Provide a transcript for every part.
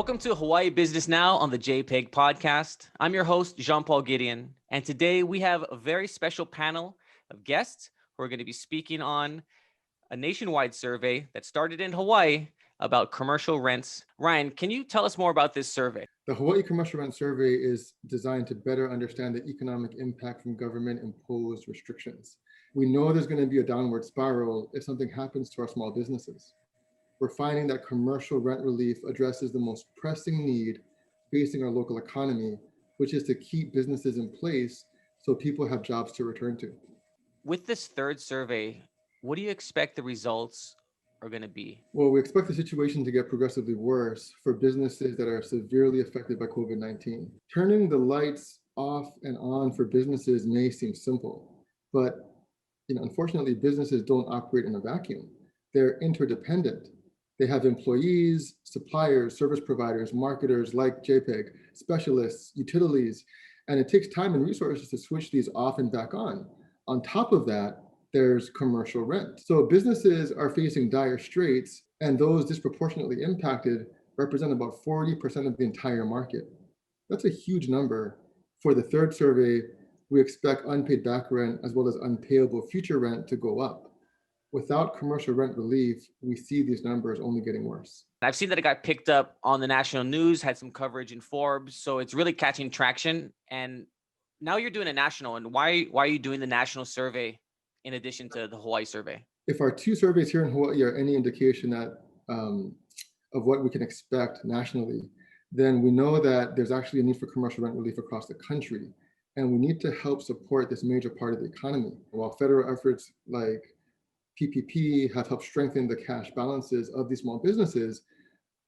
Welcome to Hawaii Business Now on the JPEG podcast. I'm your host, Jean-Paul Gedeon, and today we have a very special panel of guests who are going to be speaking on a nationwide survey that started in Hawaii about commercial rents. Ryan, can you tell us more about this survey? The Hawaii Commercial Rent Survey is designed to better understand the economic impact from government-imposed restrictions. We know there's going to be a downward spiral if something happens to our small businesses. We're finding that commercial rent relief addresses the most pressing need facing our local economy, which is to keep businesses in place so people have jobs to return to. With this third survey, what do you expect the results are going to be? Well, we expect the situation to get progressively worse for businesses that are severely affected by COVID-19. Turning the lights off and on for businesses may seem simple, but unfortunately, businesses don't operate in a vacuum. They're interdependent. They have employees, suppliers, service providers, marketers like JPEG, specialists, utilities, and it takes time and resources to switch these off and back on. On top of that, there's commercial rent. So businesses are facing dire straits, and those disproportionately impacted represent about 40% of the entire market. That's a huge number. For the third survey, we expect unpaid back rent as well as unpayable future rent to go up. Without commercial rent relief, we see these numbers only getting worse. I've seen that it got picked up on the national news, had some coverage in Forbes, so it's really catching traction. And now you're doing a national, and why are you doing the national survey in addition to the Hawaii survey? If our two surveys here in Hawaii are any indication that of what we can expect nationally, then we know that there's actually a need for commercial rent relief across the country. And we need to help support this major part of the economy. While federal efforts like PPP have helped strengthen the cash balances of these small businesses,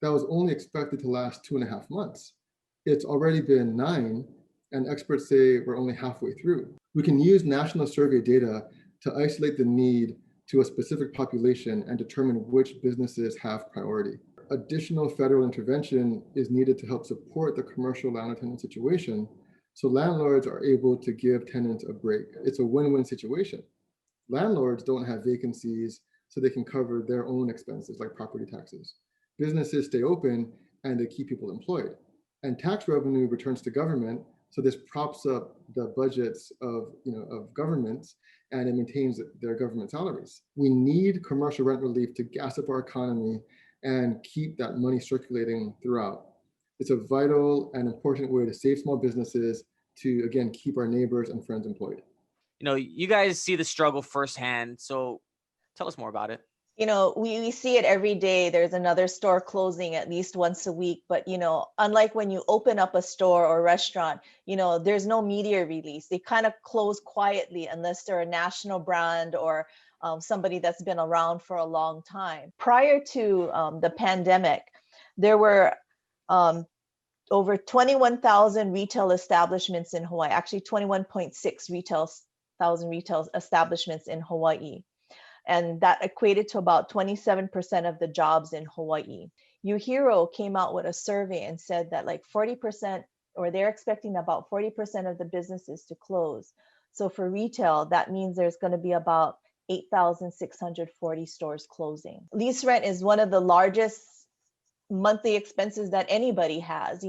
that was only expected to last 2.5 months. It's already been 9, and experts say we're only halfway through. We can use national survey data to isolate the need to a specific population and determine which businesses have priority. Additional federal intervention is needed to help support the commercial landlord-tenant situation, so landlords are able to give tenants a break. It's a win-win situation. Landlords don't have vacancies, so they can cover their own expenses like property taxes. Businesses stay open and they keep people employed. And tax revenue returns to government, so this props up the budgets of governments, and it maintains their government salaries. We need commercial rent relief to gas up our economy and keep that money circulating throughout. It's a vital and important way to save small businesses to, again, keep our neighbors and friends employed. You guys see the struggle firsthand, so tell us more about it. We see it every day. There's another store closing at least once a week. But, unlike when you open up a store or restaurant, there's no media release. They kind of close quietly unless they're a national brand or somebody that's been around for a long time. Prior to the pandemic, there were over 21,000 retail establishments in Hawaii, actually 21.6 thousand retail establishments in Hawaii. And that equated to about 27% of the jobs in Hawaii. UHERO came out with a survey and said that like 40%, or they're expecting about 40% of the businesses to close. So for retail, that means there's going to be about 8,640 stores closing. Lease rent is one of the largest monthly expenses that anybody has.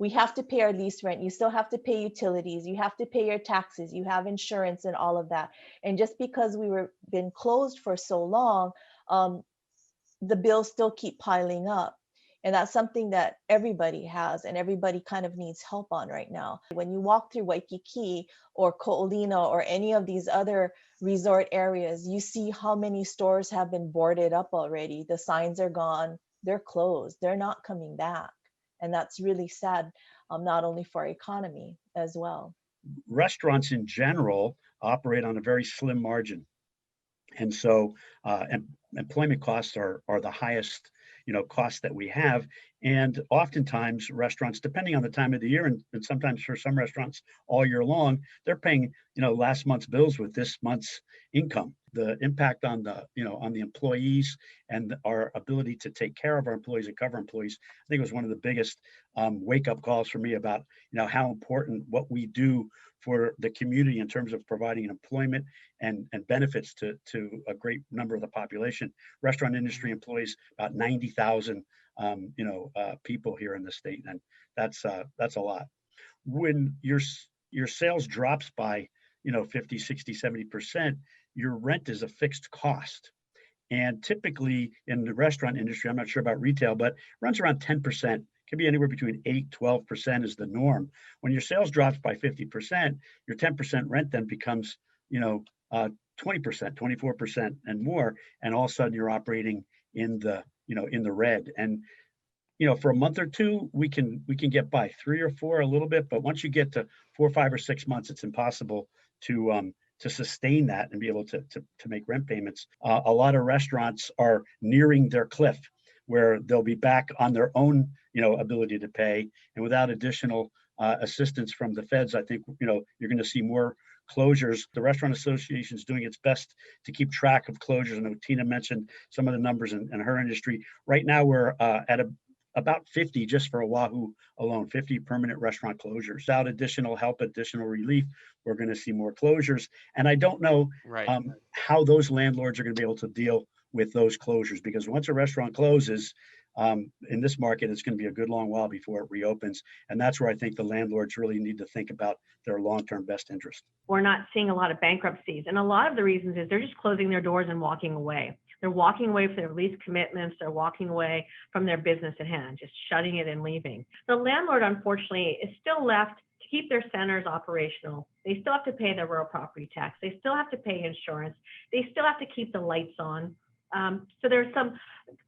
We have to pay our lease rent. You still have to pay utilities. You have to pay your taxes. You have insurance and all of that. And just because we were been closed for so long, the bills still keep piling up. And that's something that everybody has and everybody kind of needs help on right now. When you walk through Waikiki or Ko'olina or any of these other resort areas, you see how many stores have been boarded up already. The signs are gone. They're closed. They're not coming back. And that's really sad, not only for our economy as well. Restaurants in general operate on a very slim margin. And so employment costs are the highest, costs that we have. And oftentimes restaurants, depending on the time of the year, and sometimes for some restaurants all year long, they're paying, last month's bills with this month's income. The impact on the employees and our ability to take care of our employees and cover employees, I think was one of the biggest wake-up calls for me about, how important what we do for the community in terms of providing employment and benefits to a great number of the population. Restaurant industry employs about 90,000 people here in the state, and that's a lot. When your sales drops by 50, 60, 70%, your rent is a fixed cost. And typically in the restaurant industry, I'm not sure about retail, but runs around 10%. Can be anywhere between 8, 12% is the norm. When your sales drops by 50%, your 10% rent then becomes, 20%, 24% and more. And all of a sudden you're operating in the, in the red. And, for a month or two, we can get by. 3 or 4 a little bit, but once you get to 4, 5, or 6 months, it's impossible to sustain that and be able to make rent payments. A lot of restaurants are nearing their cliff, where they'll be back on their own, ability to pay, and without additional assistance from the feds, I think you're going to see more closures. The Restaurant Association is doing its best to keep track of closures. I know Tina mentioned some of the numbers in her industry. Right now, we're at about 50 just for Oahu alone, 50 permanent restaurant closures. Without additional help, additional relief, we're going to see more closures. And I don't know how those landlords are going to be able to deal with those closures, because once a restaurant closes in this market, it's going to be a good long while before it reopens. And that's where I think the landlords really need to think about their long-term best interest. We're not seeing a lot of bankruptcies. And a lot of the reasons is they're just closing their doors and walking away. They're walking away from their lease commitments. They're walking away from their business at hand, just shutting it and leaving. The landlord, unfortunately, is still left to keep their centers operational. They still have to pay their real property tax. They still have to pay insurance. They still have to keep the lights on. So there's some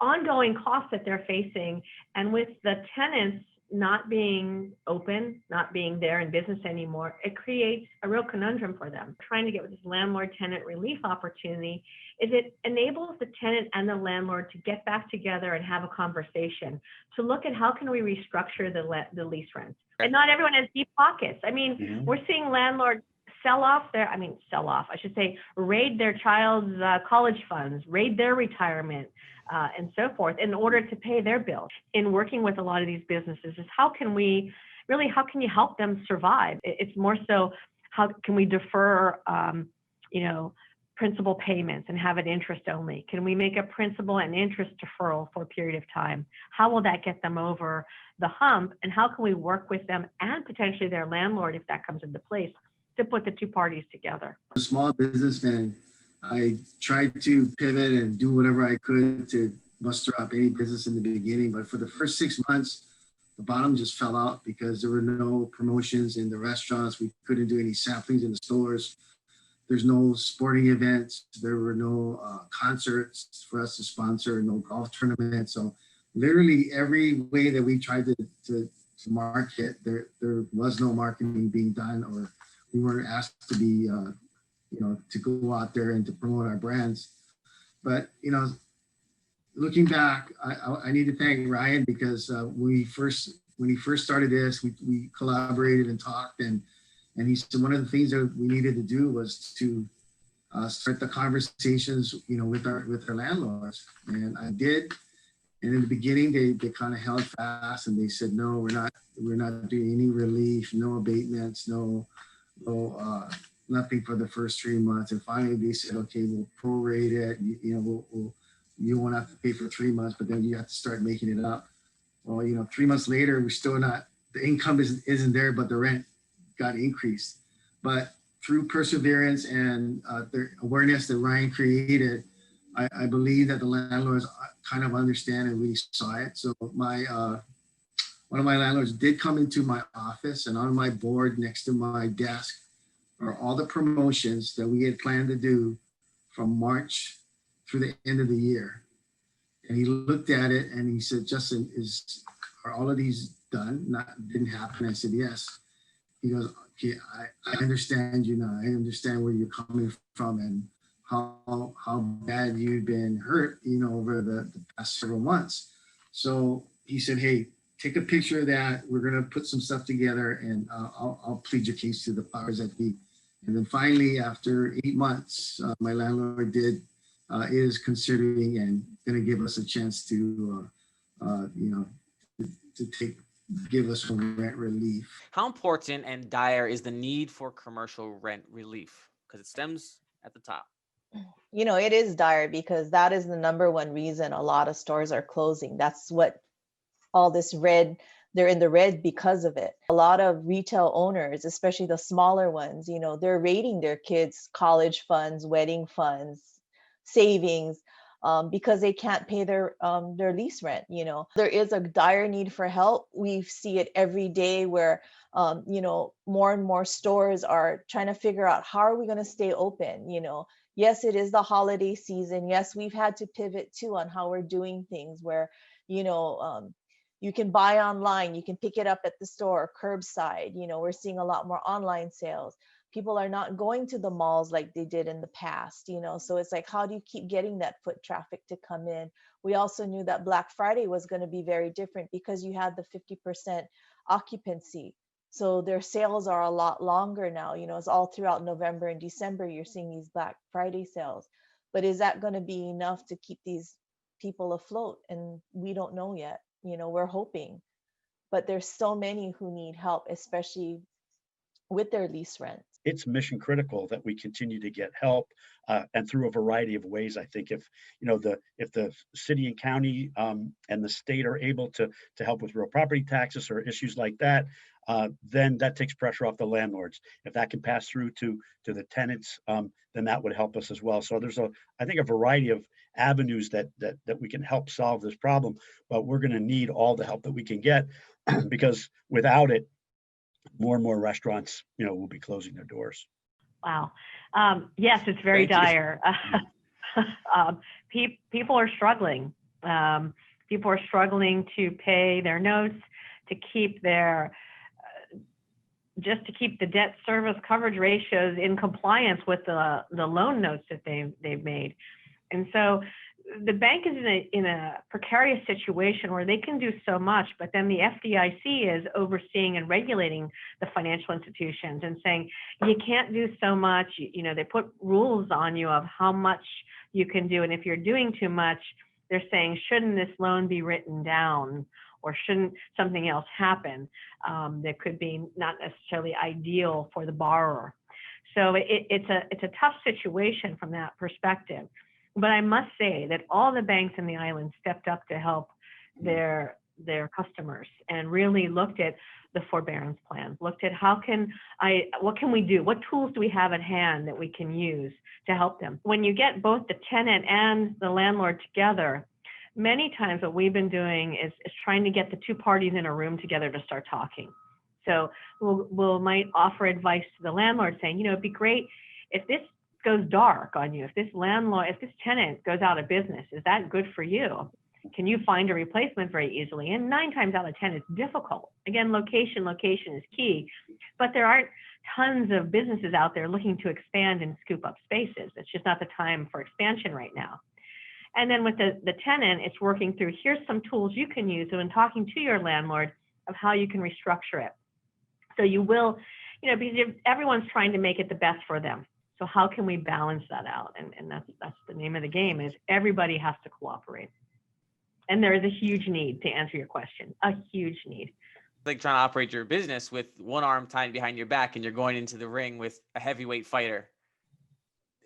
ongoing costs that they're facing. And with the tenants not being open, not being there in business anymore, it creates a real conundrum for them. Trying to get with this landlord-tenant relief opportunity is it enables the tenant and the landlord to get back together and have a conversation to look at how can we restructure the lease rents. And not everyone has deep pockets. I mean, we're seeing landlords raid their child's college funds, raid their retirement, and so forth in order to pay their bills. In working with a lot of these businesses is how can you help them survive? It's more so, how can we defer, principal payments and have it interest only? Can we make a principal and interest deferral for a period of time? How will that get them over the hump? And how can we work with them and potentially their landlord, if that comes into place, to put the two parties together? A small businessman, I tried to pivot and do whatever I could to muster up any business in the beginning. But for the first 6 months, the bottom just fell out because there were no promotions in the restaurants. We couldn't do any samplings in the stores. There's no sporting events. There were no concerts for us to sponsor, no golf tournaments. So literally every way that we tried to market, there was no marketing being done, or we weren't asked to be, to go out there and to promote our brands. But, looking back, I need to thank Ryan, because when he first started this, we collaborated and talked, and he said one of the things that we needed to do was to start the conversations, with our landlords. And I did. And in the beginning, they kind of held fast, and they said, no, we're not doing any relief, no abatements, no, nothing for the first 3 months. And finally they said, okay, we'll prorate it. You won't have to pay for 3 months, but then you have to start making it up. Well, 3 months later, we're still not, the income isn't there, but the rent got increased. But through perseverance and the awareness that Ryan created, I believe that the landlords kind of understand and really saw it. So one of my landlords did come into my office, and on my board next to my desk are all the promotions that we had planned to do from March through the end of the year. And he looked at it and he said, Justin, are all of these done? Didn't happen. I said, yes. He goes, okay, I understand you now. I understand where you're coming from and how bad you've been hurt, over the past several months. So he said, hey, take a picture of that. We're going to put some stuff together, and I'll plead your case to the powers that be. And then finally, after 8 months, my landlord is considering and going to give us a chance to, give us some rent relief. How important and dire is the need for commercial rent relief? Because it stems at the top. It is dire, because that is the number one reason a lot of stores are closing. That's what all this red. They're in the red because of it. A lot of retail owners, especially the smaller ones, they're raiding their kids' college funds, wedding funds, savings, because they can't pay their lease rent. There is a dire need for help. We see it every day where more and more stores are trying to figure out, how are we going to stay open? Yes, it is the holiday season. Yes, we've had to pivot too on how we're doing things, where you can buy online, you can pick it up at the store, curbside. We're seeing a lot more online sales. People are not going to the malls like they did in the past, so it's like, how do you keep getting that foot traffic to come in? We also knew that Black Friday was going to be very different because you had the 50% occupancy. So their sales are a lot longer now. It's all throughout November and December, you're seeing these Black Friday sales. But is that going to be enough to keep these people afloat? And we don't know yet. We're hoping. But there's so many who need help, especially with their lease rent. It's mission critical that we continue to get help, and through a variety of ways. I think if the city and county and the state are able to help with real property taxes or issues like that, then that takes pressure off the landlords. If that can pass through to the tenants, then that would help us as well. So there's I think a variety of avenues that we can help solve this problem, but we're going to need all the help that we can get because without it, more and more restaurants, will be closing their doors. Wow. Yes, it's very dire. People are struggling. People are struggling to pay their notes, to keep just to keep the debt service coverage ratios in compliance with the loan notes that they've made. And so the bank is in a precarious situation where they can do so much, but then the FDIC is overseeing and regulating the financial institutions and saying, you can't do so much. They put rules on you of how much you can do. And if you're doing too much, they're saying, shouldn't this loan be written down? Or shouldn't something else happen that could be not necessarily ideal for the borrower? So it's a tough situation from that perspective. But I must say that all the banks in the island stepped up to help their customers and really looked at the forbearance plans, looked at what can we do? What tools do we have at hand that we can use to help them? When you get both the tenant and the landlord together, many times what we've been doing is trying to get the two parties in a room together to start talking. So we'll might offer advice to the landlord saying, it'd be great if this goes dark on you, if this tenant goes out of business, is that good for you? Can you find a replacement very easily? And 9 times out of 10, it's difficult. Again, location is key, but there aren't tons of businesses out there looking to expand and scoop up spaces. It's just not the time for expansion right now. And then with the tenant, it's working through, here's some tools you can use when talking to your landlord of how you can restructure it. So you will, because everyone's trying to make it the best for them. So how can we balance that out? And that's the name of the game, is everybody has to cooperate. And there is a huge need, to answer your question, a huge need. Like trying to operate your business with one arm tied behind your back and you're going into the ring with a heavyweight fighter.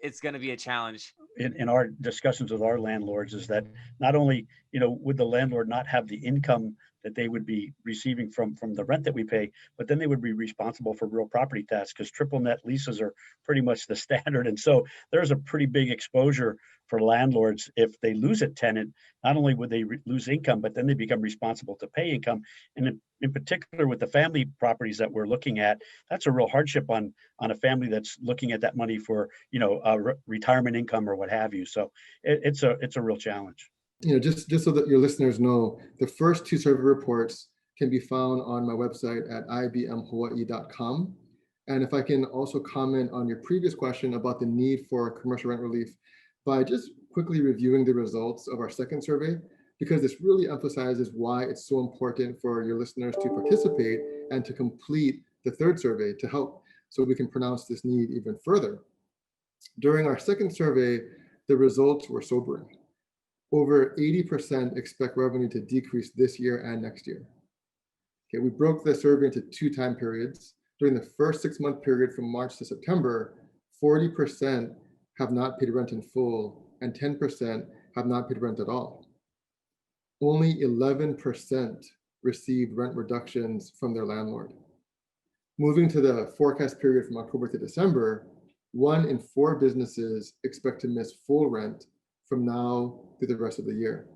It's going to be a challenge. In our discussions with our landlords is that not only, would the landlord not have the income that they would be receiving from the rent that we pay, but then they would be responsible for real property tax, because triple net leases are pretty much the standard. And so there's a pretty big exposure for landlords. If they lose a tenant, not only would they lose income, but then they become responsible to pay income. And in particular with the family properties that we're looking at, that's a real hardship on a family that's looking at that money for, retirement income or what have you. So it's a real challenge. Just so that your listeners know, the first 2 survey reports can be found on my website at ibmhawaii.com. And if I can also comment on your previous question about the need for commercial rent relief by just quickly reviewing the results of our second survey, because this really emphasizes why it's so important for your listeners to participate and to complete the third survey to help so we can pronounce this need even further. During our second survey, the results were sobering. Over 80% expect revenue to decrease this year and next year. Okay, we broke the survey into 2 time periods. During the first 6-month period from March to September, 40% have not paid rent in full and 10% have not paid rent at all. Only 11% received rent reductions from their landlord. Moving to the forecast period from October to December, 1 in 4 businesses expect to miss full rent from now through the rest of the year.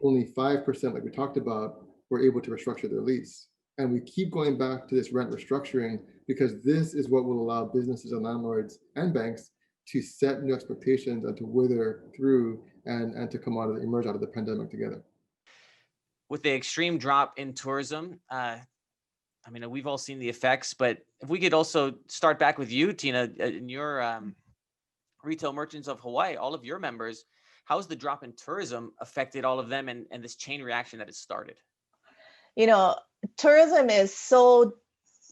Only 5%, like we talked about, were able to restructure their lease. And we keep going back to this rent restructuring because this is what will allow businesses and landlords and banks to set new expectations and to wither through and to emerge out of the pandemic together. With the extreme drop in tourism, I mean, we've all seen the effects, but if we could also start back with you, Tina, in your retail merchants of Hawaii, all of your members, how's the drop in tourism affected all of them and this chain reaction that has started? You know, tourism is so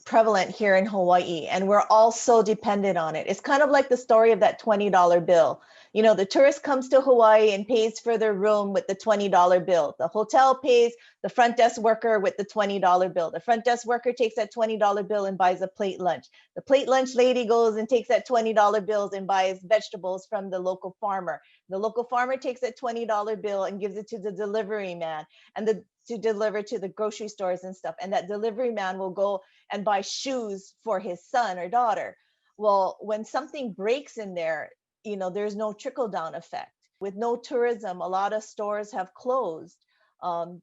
prevalent here in Hawaii, and we're all so dependent on it. It's kind of like the story of that $20 bill. You know, the tourist comes to Hawaii and pays for their room with the $20 bill. The hotel pays the front desk worker with the $20 bill. The front desk worker takes that $20 bill and buys a plate lunch. The plate lunch lady goes and takes that $20 bills and buys vegetables from the local farmer. The local farmer takes that $20 bill and gives it to the delivery man to deliver to the grocery stores and stuff. And that delivery man will go and buy shoes for his son or daughter. Well, when something breaks in there, you know, there's no trickle down effect. With no tourism, a lot of stores have closed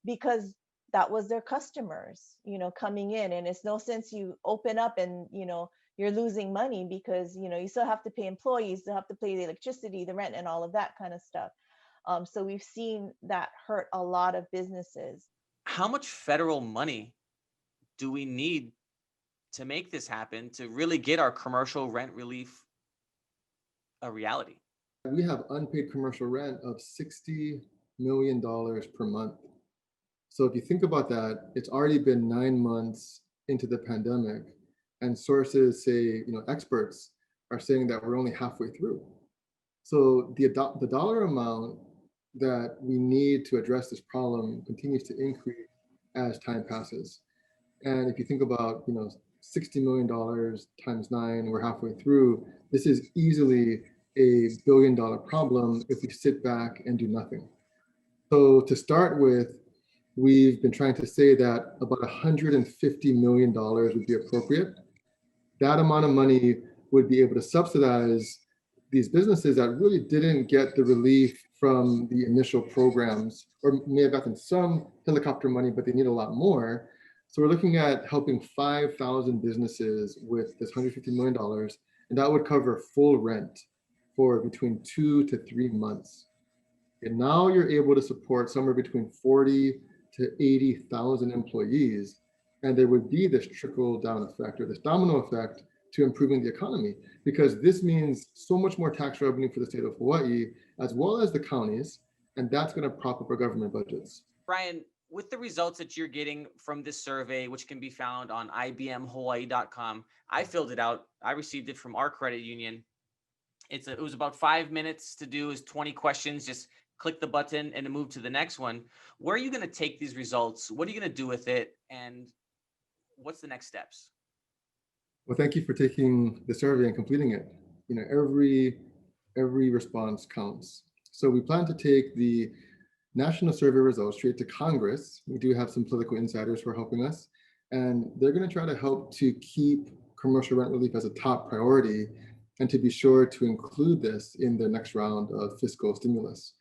because that was their customers, you know, coming in. And it's no sense you open up and, you know, you're losing money because, you know, you still have to pay employees, you have to pay the electricity, the rent, and all of that kind of stuff. So we've seen that hurt a lot of businesses. How much federal money do we need to make this happen, to really get our commercial rent relief a reality? We have unpaid commercial rent of $60 million per month. So if you think about that, it's already been 9 months into the pandemic, and sources say, you know, experts are saying that we're only halfway through. So the dollar amount that we need to address this problem continues to increase as time passes. And if you think about, you know, $60 million times 9, we're halfway through. This is easily a $1 billion problem if we sit back and do nothing. So to start with, we've been trying to say that about $150 million would be appropriate. That amount of money would be able to subsidize these businesses that really didn't get the relief from the initial programs, or may have gotten some helicopter money, but they need a lot more. So we're looking at helping 5,000 businesses with this $150 million, and that would cover full rent for between 2 to 3 months. And now you're able to support somewhere between 40 to 80,000 employees, and there would be this trickle down effect or this domino effect to improving the economy, because this means so much more tax revenue for the state of Hawaii, as well as the counties, and that's going to prop up our government budgets. Brian, with the results that you're getting from this survey, which can be found on ibmhawaii.com, I filled it out. I received it from our credit union. It was about 5 minutes to do. Is 20 questions. Just click the button and move to the next one. Where are you going to take these results? What are you going to do with it? And what's the next steps? Well, thank you for taking the survey and completing it. You know, every response counts. So we plan to take the national survey results straight to Congress. We do have some political insiders who are helping us, and they're going to try to help to keep commercial rent relief as a top priority and to be sure to include this in the next round of fiscal stimulus.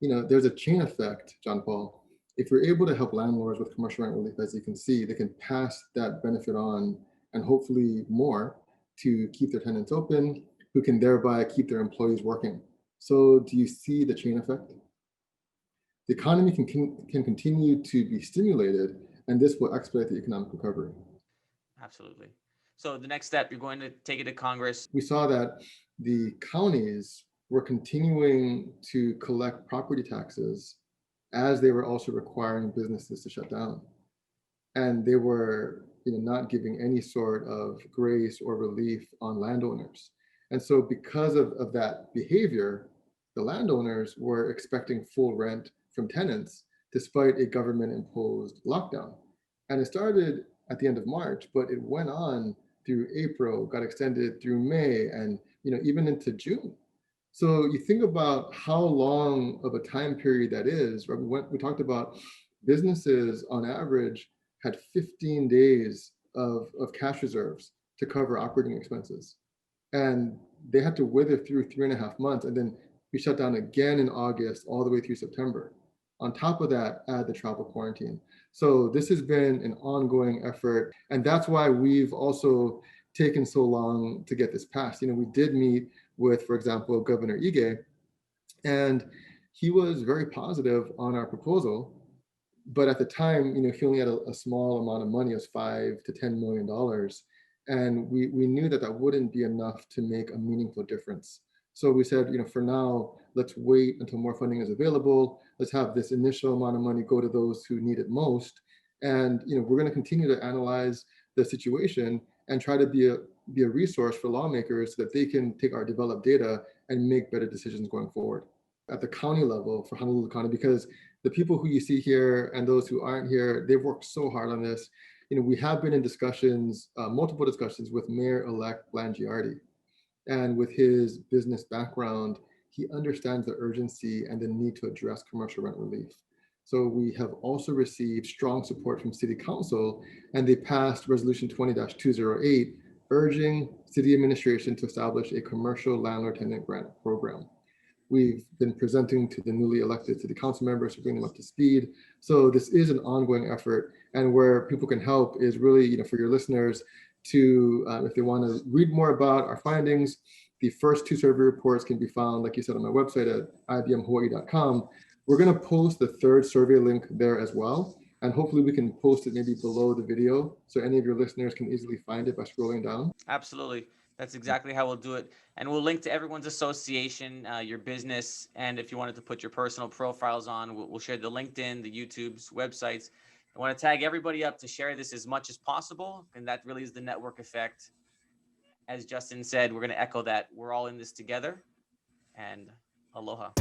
You know, there's a chain effect, John Paul. If we're able to help landlords with commercial rent relief, as you can see, they can pass that benefit on, and hopefully more, to keep their tenants open, who can thereby keep their employees working. So do you see the chain effect? The economy can continue to be stimulated, and this will expedite the economic recovery. Absolutely. So the next step, you're going to take it to Congress. We saw that the counties were continuing to collect property taxes as they were also requiring businesses to shut down. And they were, you know, not giving any sort of grace or relief on landowners. And so because of that behavior, the landowners were expecting full rent from tenants despite a government-imposed lockdown. And it started at the end of March, but it went on through April, got extended through May, and, you know, even into June. So you think about how long of a time period that is, right? We talked about businesses on average had 15 days of cash reserves to cover operating expenses. And they had to wither through 3.5 months, and then we shut down again in August all the way through September. On top of that, add the travel quarantine. So this has been an ongoing effort, and that's why we've also taken so long to get this passed. We did meet with, for example, Governor Ige, and he was very positive on our proposal. But at the time, he only had a small amount of money, it was $5 to $10 million. And we knew that that wouldn't be enough to make a meaningful difference. So we said, for now, let's wait until more funding is available. Let's have this initial amount of money go to those who need it most. And we're going to continue to analyze the situation and try to be a resource for lawmakers so that they can take our developed data and make better decisions going forward. At the county level for Honolulu County, because the people who you see here and those who aren't here, they've worked so hard on this. We have been in discussions, multiple discussions with Mayor-elect Blangiardi. And with his business background, he understands the urgency and the need to address commercial rent relief. So we have also received strong support from City Council, and they passed Resolution 20-208, urging City Administration to establish a commercial landlord-tenant grant program. We've been presenting to the newly elected City Council members to bring them up to speed. So this is an ongoing effort, and where people can help is really, for your listeners to, if they want to read more about our findings, the first 2 survey reports can be found, like you said, on my website at ibmhawaii.com. We're going to post the 3rd survey link there as well. And hopefully we can post it maybe below the video so any of your listeners can easily find it by scrolling down. Absolutely. That's exactly how we'll do it. And we'll link to everyone's association, your business. And if you wanted to put your personal profiles on, we'll share the LinkedIn, the YouTube's, websites. I want to tag everybody up to share this as much as possible. And that really is the network effect. As Justin said, we're going to echo that. We're all in this together. And aloha.